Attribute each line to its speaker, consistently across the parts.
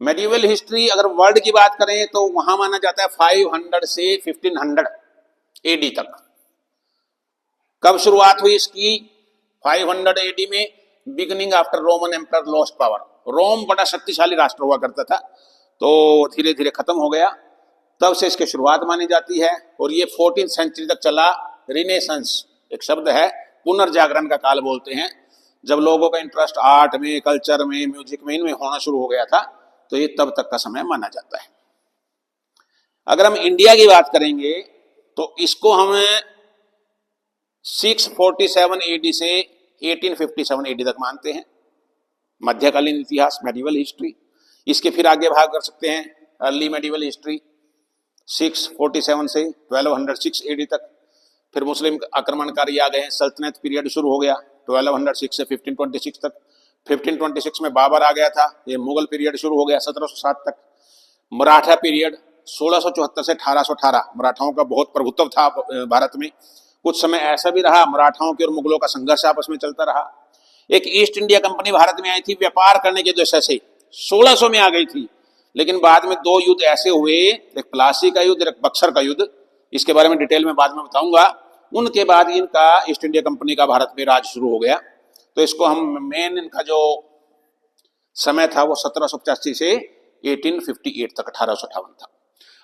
Speaker 1: Medieval history अगर world की बात करें तो वहां माना जाता है 500 से 1500 एडी तक। कब शुरुआत हुई इसकी? 500 एडी में, beginning after Roman empire lost power. Rome बड़ा शक्तिशाली राष्ट्र हुआ करता था, तो धीरे धीरे खत्म हो गया, तब से इसकी शुरुआत मानी जाती है। और ये 14th सेंचुरी तक चला। रिनेसेंस एक शब्द है, पुनर्जागरण का काल बोलते हैं, जब लोगों का इंटरेस्ट आर्ट में, कल्चर में, म्यूजिक में, इनमें होना शुरू हो गया था, तो ये तब तक का समय माना जाता है। अगर हम इंडिया की बात करेंगे तो इसको हम 647 एडी से 1857 एडी तक मानते हैं, मध्यकालीन इतिहास, मेडिवल हिस्ट्री। इसके फिर आगे भाग कर सकते हैं अर्ली मेडिवल हिस्ट्री 647 से 1206 एडी तक। फिर मुस्लिम आक्रमणकारी आ गए हैं, सल्तनत पीरियड शुरू हो गया 1206 से 1526 तक। 1526 में बाबर आ गया था, ये मुगल पीरियड शुरू हो गया 1707 तक। मराठा पीरियड 1674 से 1818, मराठाओं का बहुत प्रभुत्व था भारत में। कुछ समय ऐसा भी रहा मराठाओं के और मुगलों का संघर्ष आपस में चलता रहा। एक ईस्ट इंडिया कंपनी भारत में आई थी व्यापार करने के उद्देश्य से, 1600 में आ गई थी, लेकिन बाद में दो युद्ध ऐसे हुए, एक प्लासी का युद्ध, एक बक्सर का युद्ध, इसके बारे में डिटेल में बाद में बताऊंगा। उनके बाद इनका ईस्ट इंडिया कंपनी का भारत में राज शुरू हो गया। तो इसको हम मेन इनका जो समय था वो 1785 से 1858 तक, 1858 था।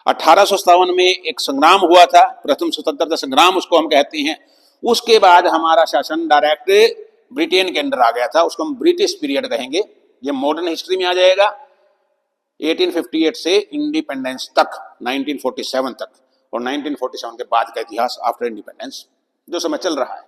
Speaker 1: 1857 में एक संग्राम हुआ था, प्रथम स्वतंत्रता संग्राम उसको हम कहते हैं। उसके बाद हमारा शासन डायरेक्ट ब्रिटेन के अंदर आ गया था, उसको हम ब्रिटिश पीरियड कहेंगे। ये मॉडर्न हिस्ट्री में आ जाएगा 1858 से इंडिपेंडेंस तक, 1947 तक, और 1947 के बाद का इतिहास आफ्टर इंडिपेंडेंस जो समय चल रहा है।